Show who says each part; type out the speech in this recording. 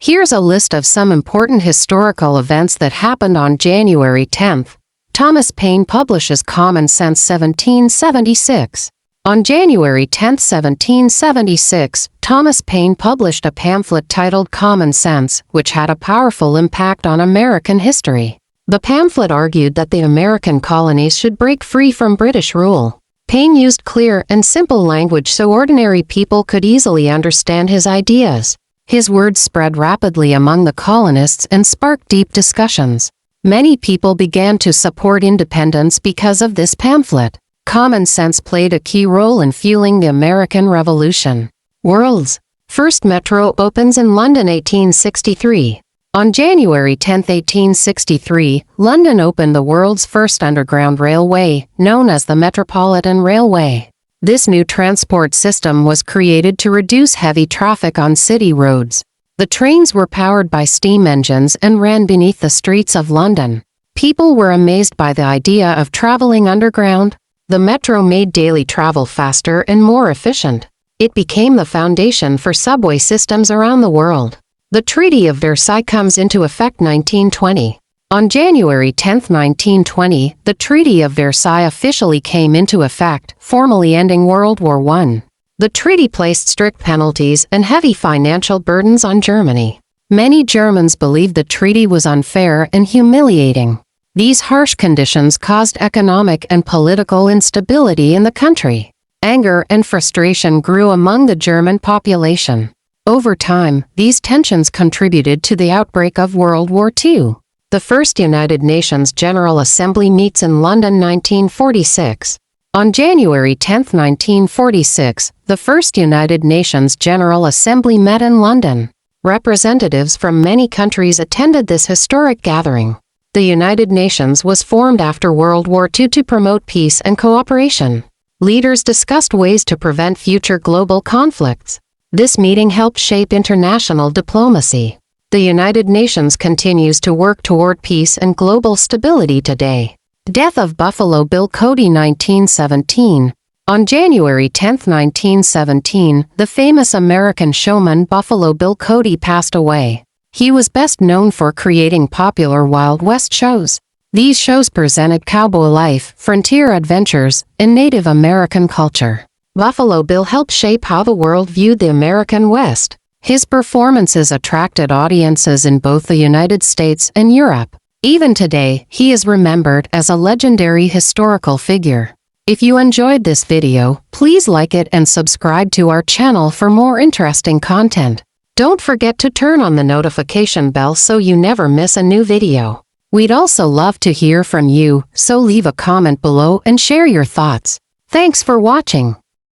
Speaker 1: Here's a list of some important historical events that happened on January 10th. Thomas Paine publishes Common Sense 1776. On January 10, 1776, Thomas Paine published a pamphlet titled Common Sense, which had a powerful impact on American history. The pamphlet argued that the American colonies should break free from British rule. Paine used clear and simple language so ordinary people could easily understand his ideas. His words spread rapidly among the colonists and sparked deep discussions. Many people began to support independence because of this pamphlet. Common sense played a key role in fueling the American Revolution. World's first metro opens in London 1863. On January 10, 1863, London opened the world's first underground railway, known as the Metropolitan Railway. This new transport system was created to reduce heavy traffic on city roads. The trains were powered by steam engines and ran beneath the streets of London. People were amazed by the idea of traveling underground. The metro made daily travel faster and more efficient. It became the foundation for subway systems around the world. The Treaty of Versailles comes into effect 1920. On January 10, 1920, the Treaty of Versailles officially came into effect, formally ending World War I. The treaty placed strict penalties and heavy financial burdens on Germany. Many Germans believed the treaty was unfair and humiliating. These harsh conditions caused economic and political instability in the country. Anger and frustration grew among the German population. Over time, these tensions contributed to the outbreak of World War II. The first United Nations General Assembly meets in London 1946. On January 10, 1946, the first United Nations General Assembly met in London. Representatives from many countries attended this historic gathering. The United Nations was formed after World War II to promote peace and cooperation. Leaders discussed ways to prevent future global conflicts. This meeting helped shape international diplomacy. The United Nations continues to work toward peace and global stability today. Death of Buffalo Bill Cody 1917. On January 10, 1917, the famous American showman Buffalo Bill Cody passed away. He was best known for creating popular Wild West shows. These shows presented cowboy life, frontier adventures, and Native American culture. Buffalo Bill helped shape how the world viewed the American West. His performances attracted audiences in both the United States and Europe. Even today, he is remembered as a legendary historical figure. If you enjoyed this video, please like it and subscribe to our channel for more interesting content. Don't forget to turn on the notification bell so you never miss a new video. We'd also love to hear from you, so leave a comment below and share your thoughts. Thanks for watching.